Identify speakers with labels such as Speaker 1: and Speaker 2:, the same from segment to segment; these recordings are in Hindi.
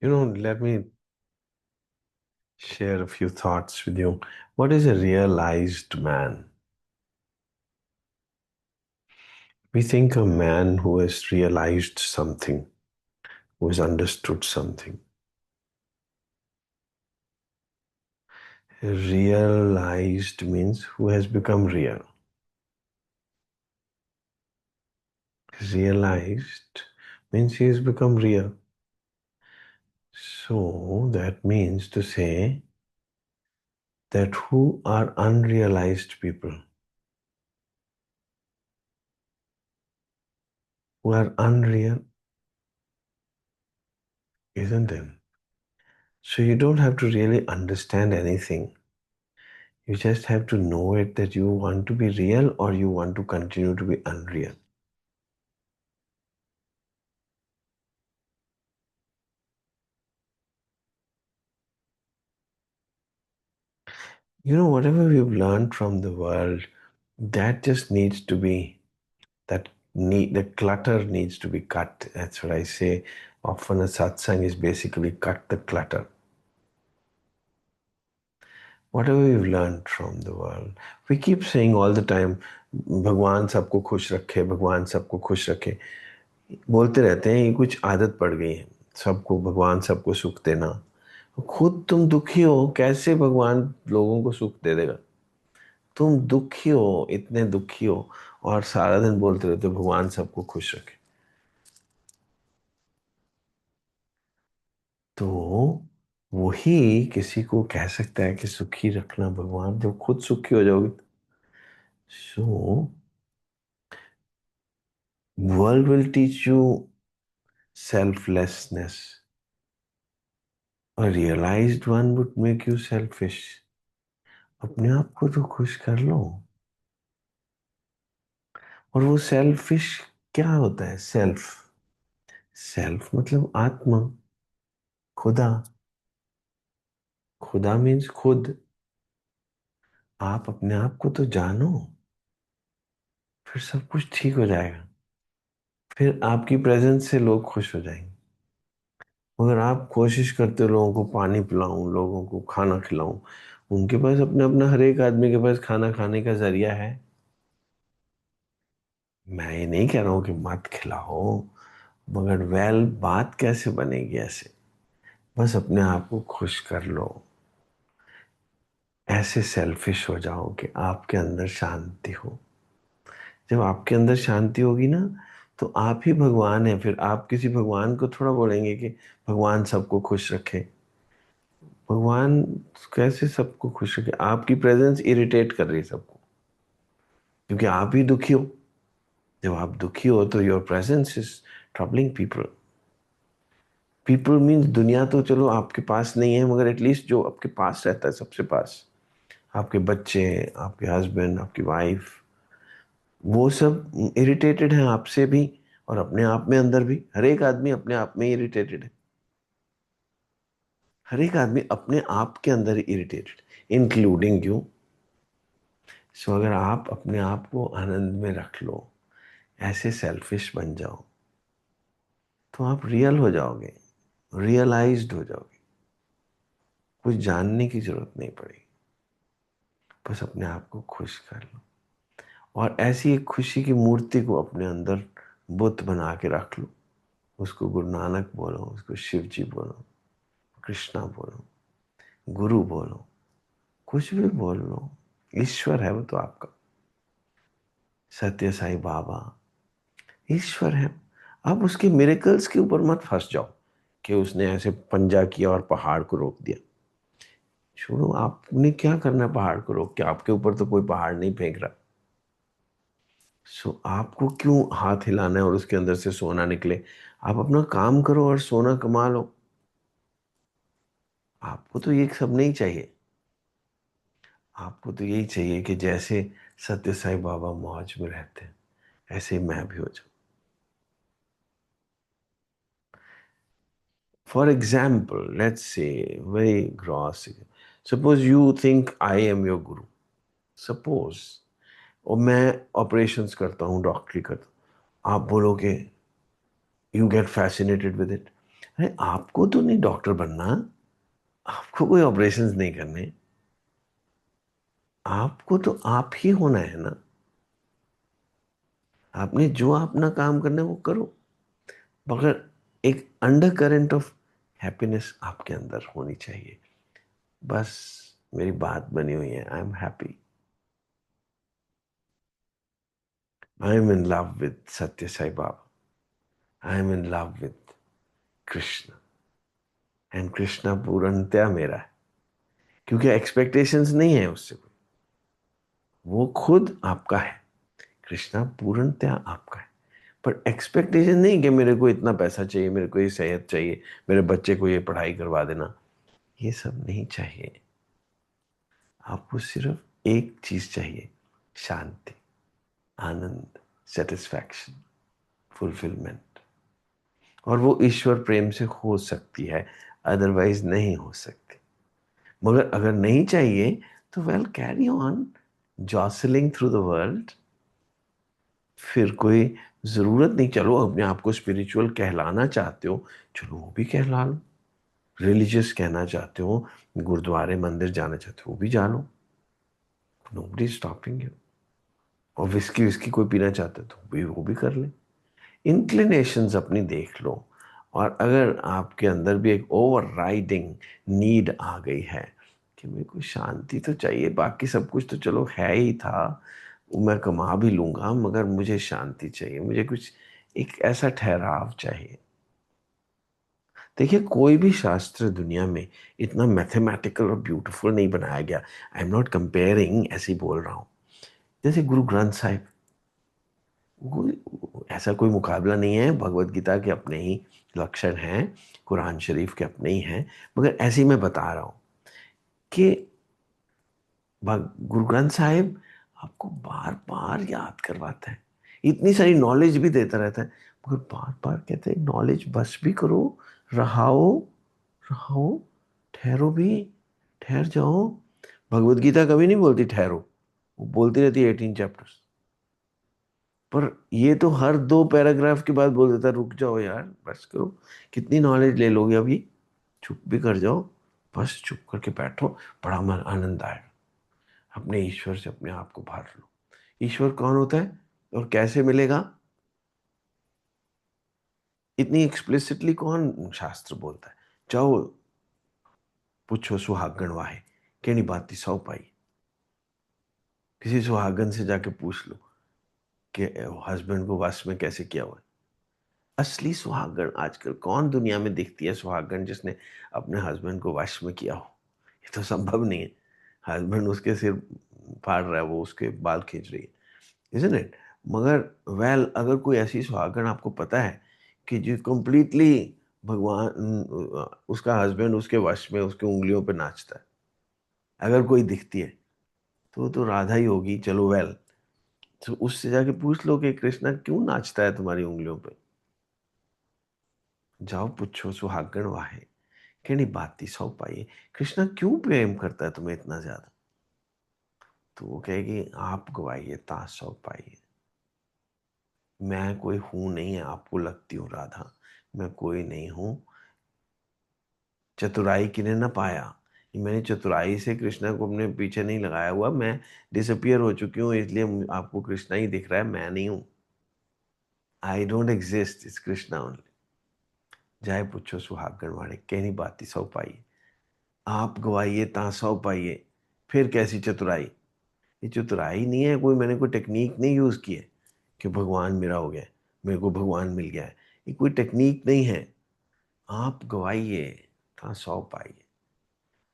Speaker 1: Let me share a few thoughts with you. What is a realized man? We think a man who has realized something, who has understood something. Realized means who has become real. Realized means he has become real. So that means to say that who are unrealized people, who are unreal, isn't it? So you don't have to really understand anything. You just have to know it that you want to be real or you want to continue to be unreal. Whatever we've learned from the world, that just needs to be, the clutter needs to be cut. That's what I say. Often a satsang is basically cut the clutter. Whatever we've learned from the world, we keep saying all the time, भगवान सबको खुश रखे, भगवान सबको खुश रखे. बोलते रहते हैं, ये कुछ आदत पड़ गई है. सबको भगवान सबको सुख देना. खुद तुम दुखी हो, कैसे भगवान लोगों को सुख दे देगा? तुम दुखी हो, इतने दुखी हो, और सारा दिन बोलते रहते हो भगवान सबको खुश रखे. तो वही किसी को कह सकता है कि सुखी रखना भगवान, जब खुद सुखी हो जाओगे. So world will teach you selflessness. A realized one would make you selfish. अपने आप को तो खुश कर लो. और वो सेल्फिश क्या होता है? सेल्फ. सेल्फ मतलब आत्मा, खुदा. खुदा मीन्स खुद. आप अपने आप को तो जानो, फिर सब कुछ ठीक हो जाएगा. फिर आपकी प्रेजेंस से लोग खुश हो जाएंगे. अगर आप कोशिश करते हो लोगों को पानी पिलाऊं, लोगों को खाना खिलाऊं, उनके पास अपना अपना, हर एक आदमी के पास खाना खाने का जरिया है. मैं ये नहीं कह रहा हूं कि मत खिलाओ, मगर बात कैसे बनेगी ऐसे? बस अपने आप को खुश कर लो. ऐसे सेल्फिश हो जाओ कि आपके अंदर शांति हो. जब आपके अंदर शांति होगी ना, तो आप ही भगवान है. फिर आप किसी भगवान को थोड़ा बोलेंगे कि भगवान सबको खुश रखे. भगवान कैसे सबको खुश रखे? आपकी प्रेजेंस इरिटेट कर रही है सबको, क्योंकि आप ही दुखी हो. जब आप दुखी हो तो your presence is troubling people. People means दुनिया तो चलो आपके पास नहीं है, मगर एटलीस्ट जो आपके पास रहता है, सबसे पास, आपके बच्चे, आपके हस्बैंड, आपकी वाइफ, वो सब इरिटेटेड हैं आपसे भी, और अपने आप में अंदर भी. हर एक आदमी अपने आप में इरिटेटेड है. हर एक आदमी अपने आप के अंदर इरिटेटेड, इंक्लूडिंग यू. सो अगर आप अपने आप को आनंद में रख लो, ऐसे सेल्फिश बन जाओ, तो आप रियल हो जाओगे, रियलाइज्ड हो जाओगे. कुछ जानने की जरूरत नहीं पड़ेगी. बस अपने आप को खुश कर लो, और ऐसी एक खुशी की मूर्ति को अपने अंदर बुत बना के रख लो. उसको गुरु नानक बोलो, उसको शिव जी बोलो, कृष्णा बोलो, गुरु बोलो, कुछ भी बोल लो. ईश्वर है वो तो आपका. सत्य साईं बाबा ईश्वर है. आप उसके मिरेकल्स के ऊपर मत फंस जाओ कि उसने ऐसे पंजा किया और पहाड़ को रोक दिया. छोड़ो, आपने क्या करना है पहाड़ को रोक के? आपके ऊपर तो कोई पहाड़ नहीं फेंक रहा. सो आपको क्यों हाथ हिलाना है और उसके अंदर से सोना निकले? आप अपना काम करो और सोना कमा लो. आपको तो ये सब नहीं चाहिए. आपको तो यही चाहिए कि जैसे सत्य साईं बाबा मौज में रहते हैं, ऐसे ही मैं भी हो जाऊं. For example, let's say, very gross, suppose you think I am your Guru. Suppose, और मैं ऑपरेशंस करता हूँ, डॉक्टरी करता हूँ. आप बोलोगे, you get fascinated with it. अरे आपको तो नहीं डॉक्टर बनना, आपको कोई ऑपरेशंस नहीं करने, आपको तो आप ही होना है ना। आपने जो अपना काम करना है वो करो, मगर एक अंडर करंट ऑफ हैप्पीनेस आपके अंदर होनी चाहिए। बस मेरी बात बनी हुई है, I am happy, I am in love with Satya Sai Baba, I am in love with Krishna, and Krishna पूर्णतया मेरा है, क्योंकि एक्सपेक्टेशंस नहीं है उससे कोई, वो खुद आपका है। कृष्णा पूर्णतया आपका है, पर एक्सपेक्टेशन नहीं कि मेरे को इतना पैसा चाहिए, मेरे को ये सेहत चाहिए, मेरे बच्चे को ये पढ़ाई करवा देना, ये सब नहीं चाहिए। आपको सिर्फ एक चीज चाहिए, शांति, आनंद, सेटिस्फैक्शन, फुलफिलमेंट। और वो ईश्वर प्रेम से हो सकती है, अदरवाइज नहीं हो सकती। मगर अगर नहीं चाहिए तो well, carry on jostling through the world. फिर कोई जरूरत नहीं, चलो अपने आप को स्पिरिचुअल कहलाना चाहते हो, चलो वो भी कहला लो। रिलीजियस कहना चाहते हो, गुरुद्वारे मंदिर जाना चाहते हो, वो भी जा लो, नोबडी स्टॉपिंग यू। और विस्की विस्की कोई पीना चाहता है तो भी वो भी कर ले। इंक्लिनेशंस अपनी देख लो। और अगर आपके अंदर भी एक ओवर राइडिंग नीड आ गई है कि मेरे को शांति तो चाहिए, बाकी सब कुछ तो चलो है ही था, मैं कमा भी लूंगा, मगर मुझे शांति चाहिए, मुझे कुछ एक ऐसा ठहराव चाहिए। देखिए, कोई भी शास्त्र दुनिया में इतना मैथमेटिकल और ब्यूटीफुल नहीं बनाया गया। आई एम नॉट कंपेयरिंग, ऐसे ही बोल रहा हूँ। जैसे गुरु ग्रंथ साहिब, ऐसा कोई मुकाबला नहीं है, भगवत गीता के अपने ही लक्षण हैं, कुरान शरीफ के अपने ही हैं, मगर ऐसे ही मैं बता रहा हूँ कि गुरु ग्रंथ साहिब आपको बार बार याद करवाता है, इतनी सारी नॉलेज भी देता रहता है, मगर बार बार कहते हैं नॉलेज बस भी करो, रहाओ, रहाओ, ठहरो भी, ठहर जाओ। भगवत गीता कभी नहीं बोलती ठहरो, वो बोलती रहती है 18 चैप्टर्स, पर ये तो हर 2 पैराग्राफ के बाद बोल देता है रुक जाओ यार, बस करो, कितनी नॉलेज ले लोगे अभी, चुप भी कर जाओ, बस चुप करके बैठो, बड़ा मन आनंद आएगा। अपने ईश्वर से अपने आप को भर लो। ईश्वर कौन होता है और कैसे मिलेगा, इतनी एक्सप्लिसिटली कौन शास्त्र बोलता है। जाओ पूछो सुहागण वाहे, केनी बाती सौ पाई। किसी सुहागन से जाके पूछ लो कि हस्बैंड को वश में कैसे किया हुआ है। असली सुहागन आजकल कौन दुनिया में दिखती है, सुहागन जिसने अपने हस्बैंड को वश में किया हो, ये तो संभव नहीं है। हस्बैंड उसके सिर फाड़ रहा है, वो उसके बाल खींच रही है, इजंट इट। मगर वेल, अगर कोई ऐसी सुहागन आपको पता है कि जो कंप्लीटली भगवान, उसका हस्बैंड उसके वश में उसके उंगलियों पे नाचता है, अगर कोई दिखती है तो राधा ही होगी, चलो वेल। तो उससे जाके पूछ लो कि कृष्णा क्यों नाचता है तुम्हारी उंगलियों पे। जाओ पूछो सुहागण वाहे, केनी बाती सौ पाई, कृष्णा क्यों प्रेम करता है तुम्हें इतना ज्यादा। तो वो कहेगी आप गवाइए ता सौ पाइए। मैं कोई हूं नहीं है, आपको लगती हूँ राधा, मैं कोई नहीं हूं। चतुराई किने न पाया, ये मैंने चतुराई से कृष्णा को अपने पीछे नहीं लगाया हुआ, मैं डिसअपियर हो चुकी हूँ, इसलिए आपको कृष्णा ही दिख रहा है, मैं नहीं हूं। I don't exist, it's Krishna only. जाए पूछो सुहागण वाले, कहनी बाती सौ पाई, आप गवाइए ता सौ पाइए। फिर कैसी चतुराई, ये चतुराई नहीं है, कोई मैंने कोई टेक्निक नहीं यूज की है कि भगवान मेरा हो गया, मेरे को भगवान मिल गया है, ये कोई टेक्निक नहीं है। आप गवाइए ता सौ पाइए।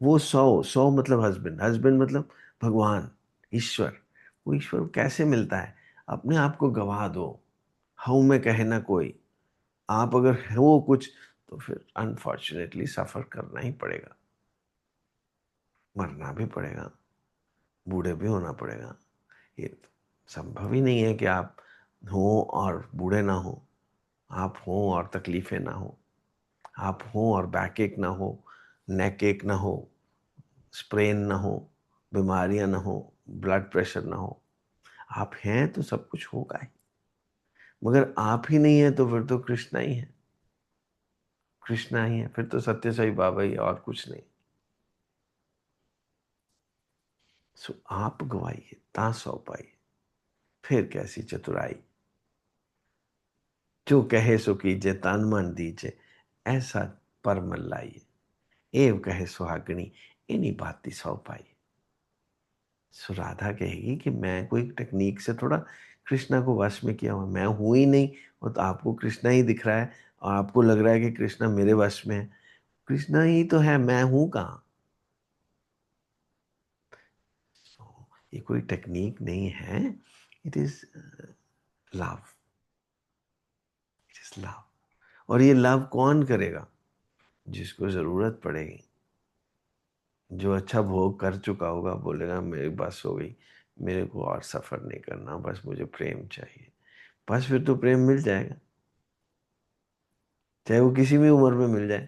Speaker 1: वो सौ, सौ मतलब हस्बैंड, हस्बैंड मतलब भगवान, ईश्वर। वो ईश्वर कैसे मिलता है, अपने आप को गवा दो, हूं मैं कहे ना कोई। आप अगर हो कुछ तो फिर अनफॉर्चुनेटली सफर करना ही पड़ेगा, मरना भी पड़ेगा, बूढ़े भी होना पड़ेगा। ये तो संभव ही नहीं है कि आप हो और बूढ़े ना हो, आप हो और तकलीफें ना हो, आप हो और बैक एक ना हो, नेक एक ना हो, स्प्रेन ना हो, बीमारियां ना हो, ब्लड प्रेशर ना हो। आप हैं तो सब कुछ होगा ही, मगर आप ही नहीं है तो फिर तो कृष्णा ही है। कृष्णा ही है, फिर तो सत्य साई बाबा ही है और कुछ नहीं। सो आप गवाइए ता सौ पाइए, फिर कैसी चतुराई, जो कहे सो कीजिए तन मन दीजिए, ऐसा परम लाइए, एव कहे सुहागणी, इन्हीं बाती सौ पाई। सो राधा कहेगी कि मैं कोई टेक्निक से थोड़ा कृष्णा को वश में किया हुआ, मैं हूं ही नहीं। वो तो आपको कृष्णा ही दिख रहा है और आपको लग रहा है कि कृष्णा मेरे वश में है। कृष्णा ही तो है, मैं हूं कहाँ। So, ये कोई टेक्निक नहीं है, it is love, it is love. और ये लव कौन करेगा? जिसको जरूरत पड़ेगी, जो अच्छा भोग कर चुका होगा, बोलेगा मेरी बस हो गई, मेरे को और सफर नहीं करना, बस मुझे प्रेम चाहिए। बस फिर तो प्रेम मिल जाएगा, चाहे वो किसी भी उम्र में मिल जाए।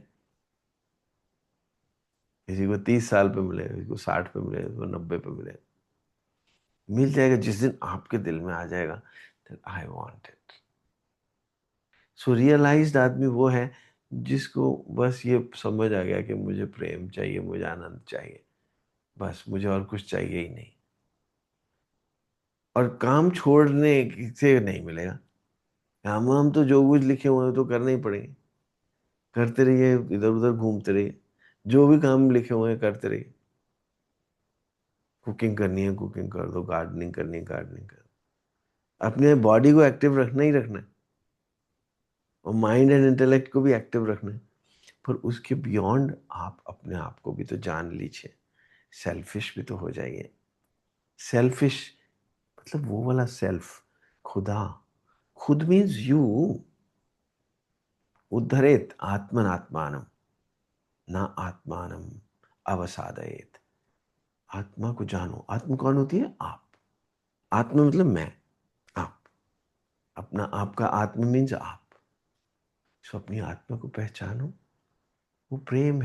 Speaker 1: किसी को 30 साल पे मिले, किसी को 60 पे मिले, किसी को 90 पे मिले, मिल जाएगा जिस दिन आपके दिल में आ जाएगा I want it. So realised आदमी वो है जिसको बस ये समझ आ गया कि मुझे प्रेम चाहिए, मुझे आनंद चाहिए, बस मुझे और कुछ चाहिए ही नहीं। और काम छोड़ने से नहीं मिलेगा, हम तो जो कुछ लिखे हुए हैं तो करने ही पड़ेंगे। करते रहिए, इधर उधर घूमते रहिए, जो भी काम लिखे हुए हैं करते रहिए। कुकिंग करनी है कुकिंग कर दो, गार्डनिंग करनी है गार्डनिंग कर दो। अपने बॉडी को एक्टिव रखना ही रखना है, और माइंड एंड इंटेलेक्ट को भी एक्टिव रखना है। पर उसके बियॉन्ड आप अपने आप को भी तो जान लीजिए, सेल्फिश भी तो हो जाइए। सेल्फिश मतलब वो वाला सेल्फ, खुदा। खुद मीन्स यू। उद्धरेत आत्मनात्मानम, ना आत्मानम अवसादयेत। आत्मा को जानो। आत्मा कौन होती है? आप। आत्मा मतलब मैं, आप। अपना आपका आत्मा मीन्स आप। सो अपनी आत्मा को पहचानो, वो प्रेम है।